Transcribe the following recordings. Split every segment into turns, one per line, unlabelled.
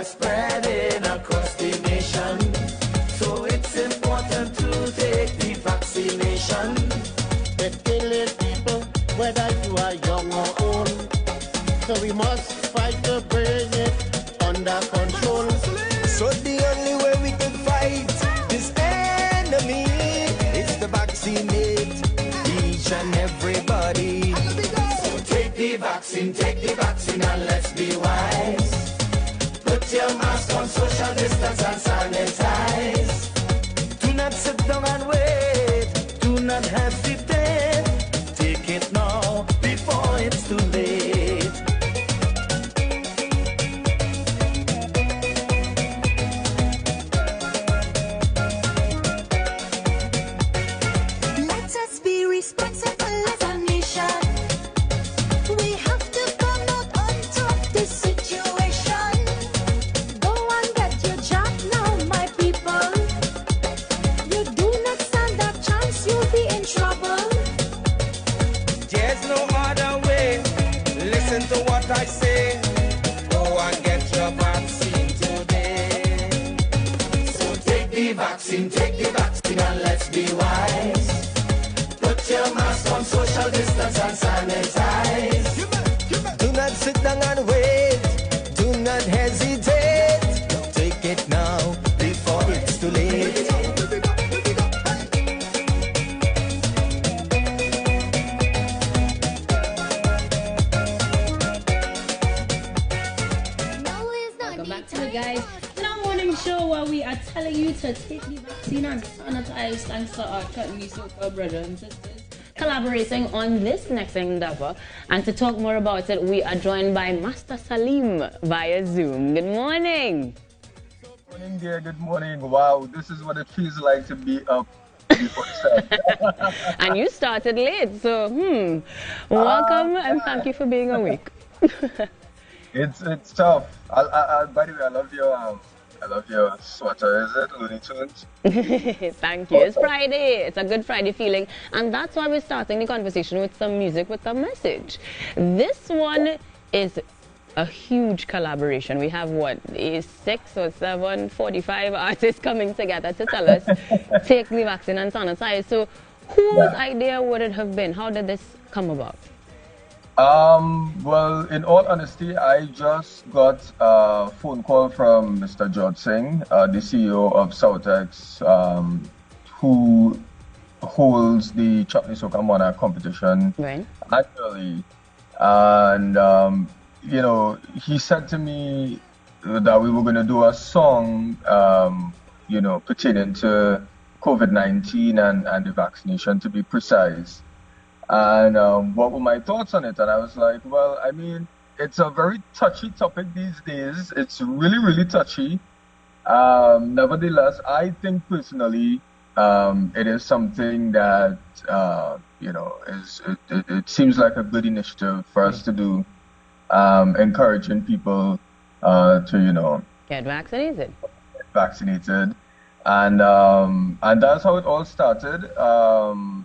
are spreading across the nation. So it's important to take the vaccination.
It's killing people, whether you are young or old. So we must fight to bring it under control.
So the only way we can fight this enemy is to vaccinate each and everybody. So take the vaccine and let's be wise. Put your mask on, social distance and sanitize. Do not sit down and wait, do not hesitate. Take it now before it's too late.
Let us be responsible as a nation. We have to come out on top this situation. Go and get your job now, my people. You do not stand a chance, you'll be in trouble.
There's no other way. Listen to what I say. Go and get your vaccine today. So take the vaccine and let's be wise. Put your mask on, social distance and sanitize. Do not sit down and wait. Do not hesitate. Take it now before it's too late.
No, it's not.
Welcome back to the guys in our morning show where we are telling you to take the vaccine and sanitize thanks to our Chutney Soca brothers and sisters collaborating on this next endeavor. And to talk more about it, we are joined by Master Saleem via Zoom. Good morning.
Good morning, dear. Good morning. Wow, this is what it feels like to be up before sun.
And you started late, so welcome and thank you for being awake.
It's tough. By the way, I love your sweater. Is it Looney Tunes?
Thank you. It's Friday. It's a good Friday feeling. And that's why we're starting the conversation with some music with a message. This one is a huge collaboration. We have 6 or 7, 45 artists coming together to tell us take the vaccine and sanitize. So whose idea would it have been? How did this come about?
Well, in all honesty, I just got a phone call from Mr. George Singh, the CEO of Southex, who holds the Chutney Soca Monarch competition annually. And, he said to me that we were going to do a song, pertaining to COVID-19 and the vaccination, to be precise. And what were my thoughts on it? And I was like, well, I mean, it's a very touchy topic these days. It's really, really touchy. Nevertheless, I think personally, it is something that, it seems like a good initiative for us to do, encouraging people to,
get vaccinated.
And that's how it all started.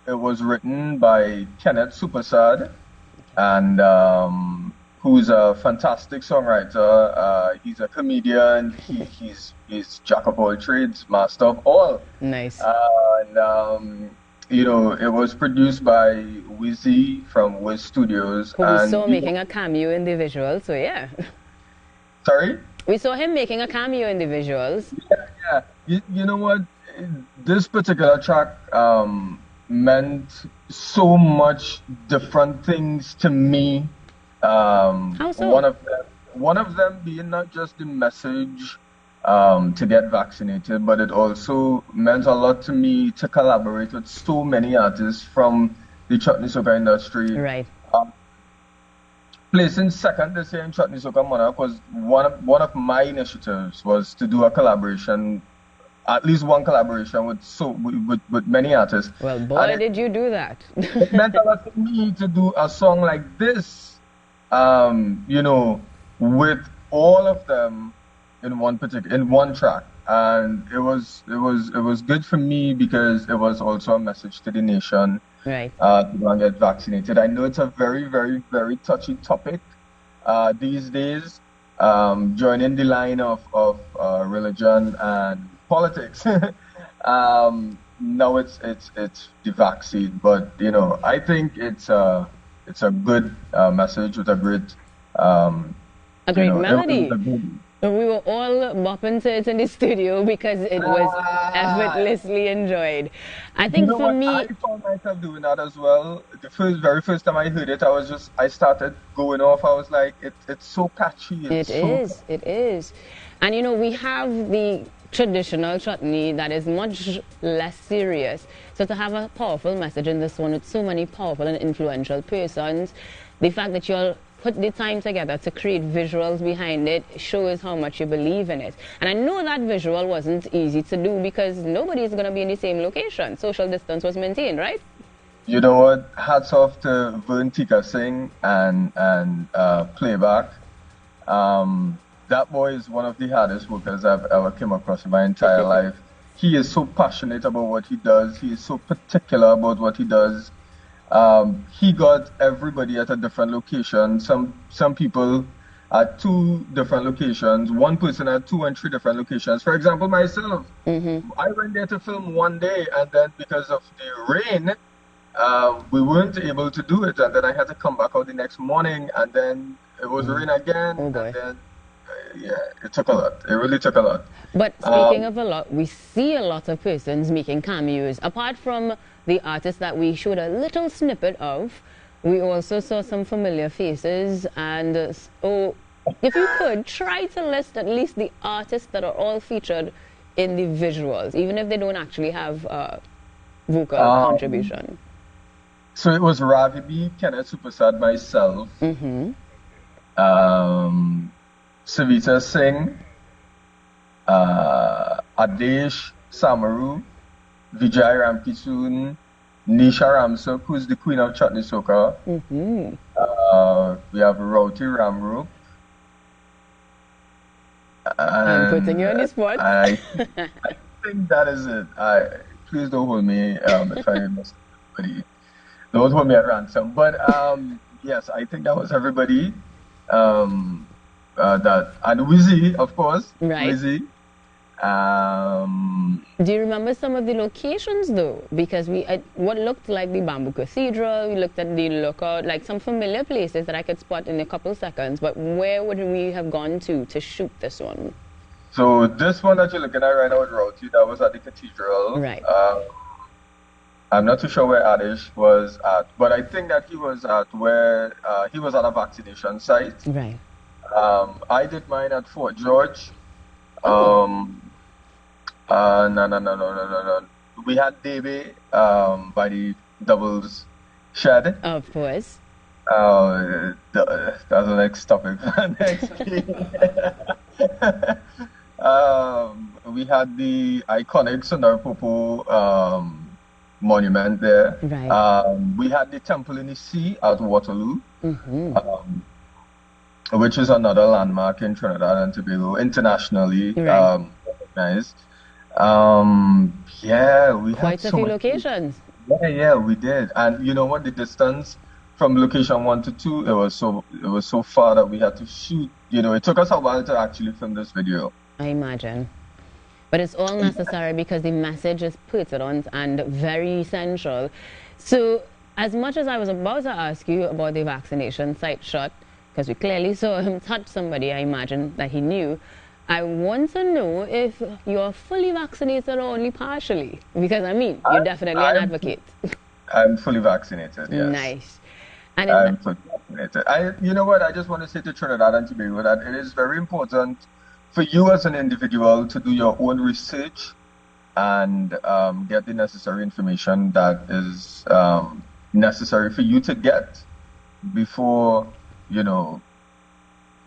It was written by Kenneth Supersad, and who's a fantastic songwriter. He's a comedian. He's jack of all trades, master of all.
Nice.
And it was produced by Wizzy from Wiz Studios.
Who we saw making a cameo in the visuals. So yeah.
Sorry.
We saw him making a cameo in the visuals.
Yeah. You know what? This particular track meant so much different things to me.
How so?
One of them being not just the message to get vaccinated, but it also meant a lot to me to collaborate with so many artists from the Chutney Soca industry.
Right.
Placing second this year in Chutney Soca Monarch was one of my initiatives, was to do a collaboration, at least one collaboration with many artists.
Well, boy, did you do that.
It meant a lot to me to do a song like this, with all of them in one track. And it was good for me because it was also a message to the nation.
Right.
To go and get vaccinated. I know it's a very, very, very touchy topic these days. joining the line of religion and politics. Now it's the vaccine, but I think it's a good message with a great
A great melody.
it was a good,
We were all bopping to it in the studio because it was effortlessly enjoyed. I think for
what?
me,
I found myself doing that as well. The very first time I heard it, I started going off. I was like, it's so catchy.
it is, it is. And we have the traditional chutney that is much less serious. So to have a powerful message in this one with so many powerful and influential persons, the fact that you'll put the time together to create visuals behind it shows how much you believe in it. And I know that visual wasn't easy to do because nobody's going to be in the same location. Social distance was maintained, right?
You know what? Hats off to Vern Tika Singh and Playback. That boy is one of the hardest workers I've ever come across in my entire life. He is so passionate about what he does. He is so particular about what he does. He got everybody at a different location. Some people at 2 different locations. One person at 2 and 3 different locations. For example, myself, I went there to film one day, and then because of the rain, we weren't able to do it. And then I had to come back out the next morning, and then it was rain again.
Oh boy.
And then, yeah, it took a lot. It really took a lot.
But speaking of a lot, we see a lot of persons making cameos. Apart from the artists that we showed a little snippet of, we also saw some familiar faces. And so if you could, try to list at least the artists that are all featured in the visuals, even if they don't actually have vocal contribution.
So it was Ravi B, Kenneth Supersad, myself, Savita Singh, Adesh Samaru, Vijay Ramkisoon, Nisha Ramsuk, who's the queen of Chutney Soca. We have Rauti Ramrup.
I'm putting you on the spot.
I think that is it. Please don't hold me if I miss anybody. Don't hold me at ransom. But yes, I think that was everybody. And Wizzy, of course.
Right.
Wizzy.
Do you remember some of the locations though? Because we what looked like the Bamboo Cathedral, we looked at the lookout, like some familiar places that I could spot in a couple seconds. But where would we have gone to shoot this one?
So this one that you're looking at right now with Roti, that was at the cathedral.
Right.
I'm not too sure where Adish was at, but I think that he was at where he was at a vaccination site.
Right.
I did mine at Fort George. No. We had Davy by the Doubles Shed.
Of course.
That's the next topic. Next week. We had the iconic Sundar Popo monument there.
Right.
We had the Temple in the Sea at Waterloo, which is another landmark in Trinidad and Tobago, internationally recognized. Yeah, we
quite
had
a few locations.
Yeah, we did. And you know what? The distance from location 1 to 2, it was so far that we had to shoot. It took us a while to actually film this video.
I imagine. But it's all necessary because the message is pertinent and very essential. So as much as I was about to ask you about the vaccination site shot, because we clearly saw him touch somebody, I imagine, that he knew, I want to know if you're fully vaccinated or only partially. Because, you're definitely an advocate.
I'm fully vaccinated, yes.
Nice. And
I'm fully vaccinated. You know what? I just want to say to Trinidad and Tobago that it is very important for you as an individual to do your own research and get the necessary information that is necessary for you to get before,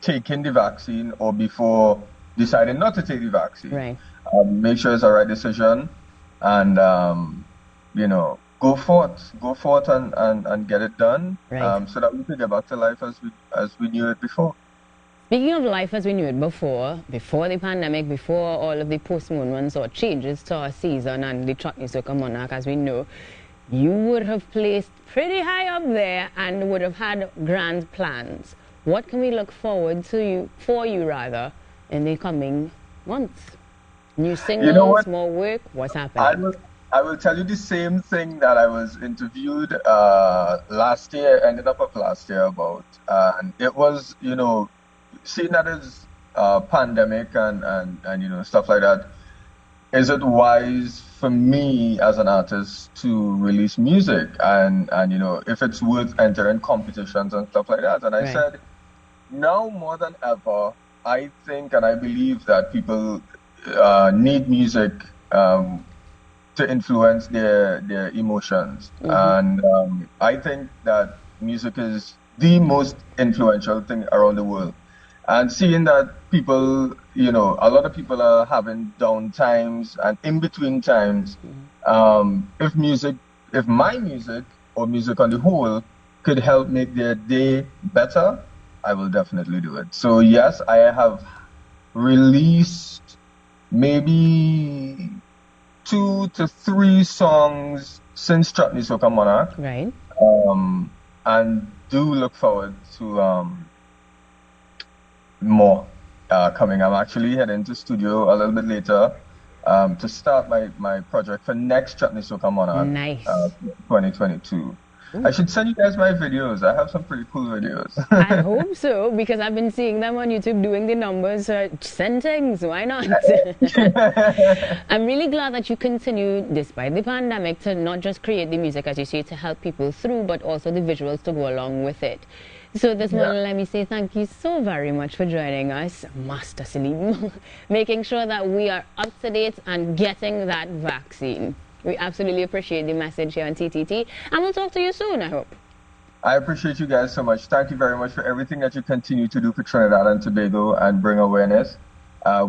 taking the vaccine or before deciding not to take the vaccine.
Right.
Make sure it's the right decision and, go forth and get it done.
Right.
So that we can get back to life as we knew it before.
Speaking of life as we knew it before the pandemic, before all of the postponements or changes to our season and the Chutney Soca Monarch, as we know, you would have placed pretty high up there and would have had grand plans. what can we look forward to for you rather in the coming months? New singles,
You know what?
more work, what's
I
happening?
will I will tell you the same thing that I was interviewed last year, ended up of last year about, and it was, seeing that it's pandemic and stuff like that. Is it wise for me as an artist to release music and if it's worth entering competitions and stuff like that? And I
Right.
said, now more than ever, I think and I believe that people need music to influence their emotions. And I think that music is the most influential thing around the world. And seeing that people, a lot of people are having down times and in between times, if music, if my music or music on the whole could help make their day better, I will definitely do it. So yes, I have released maybe 2 to 3 songs since Chutney Soca Monarch,
Right.
and do look forward to more coming. I'm actually heading to studio a little bit later to start my project for next Chutney Soca Monarch
Nice.
2022. I should send you guys my videos. I have some pretty cool videos.
I hope so, because I've been seeing them on YouTube doing the numbers. Send things, why not? I'm really glad that you continue, despite the pandemic, to not just create the music, as you say, to help people through, but also the visuals to go along with it. So this morning, let me say thank you so very much for joining us, Master Saleem, making sure that we are up to date and getting that vaccine. We absolutely appreciate the message here on TTT, and we'll talk to you soon, I hope.
I appreciate you guys so much. Thank you very much for everything that you continue to do for Trinidad and Tobago and bring awareness.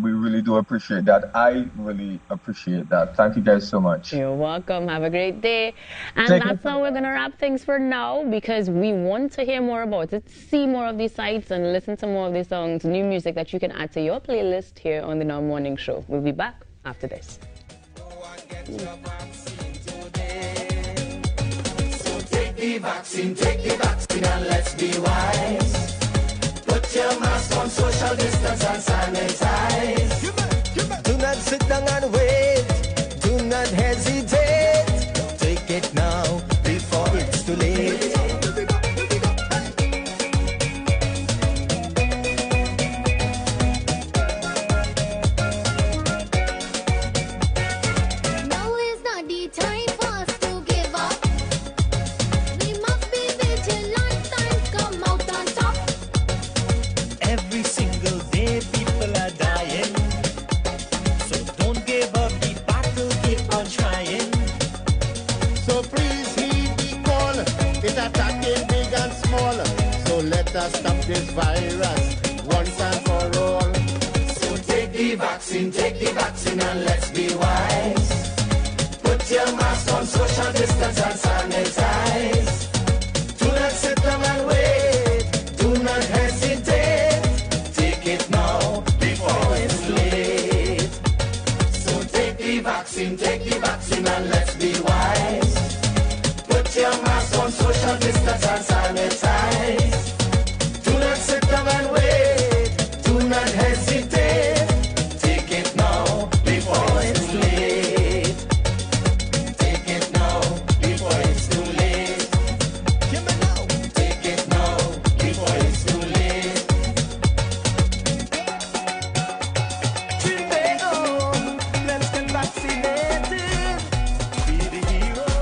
We really do appreciate that. I really appreciate that. Thank you guys so much.
You're welcome. Have a great day. And
Take
that's how we're going to wrap things for now, because we want to hear more about it, see more of these sites, and listen to more of these songs, new music that you can add to your playlist here on the Now Morning Show. We'll be back after this.
Get your vaccine today. So take the vaccine and let's be wise. Put your mask on, social distance and sanitize. Do not sit down and wait. Do not hesitate. Take it now before it's too late.
Now is not the time for us to give up. We must be vigilant and come out on top.
Every single day people are dying. So don't give up the battle, keep on trying.
So please heed the call. It's attacking big and small. So let us stop this virus once and for all.
So take the vaccine and let's be wise. Put your mask on, social distance and sanitize.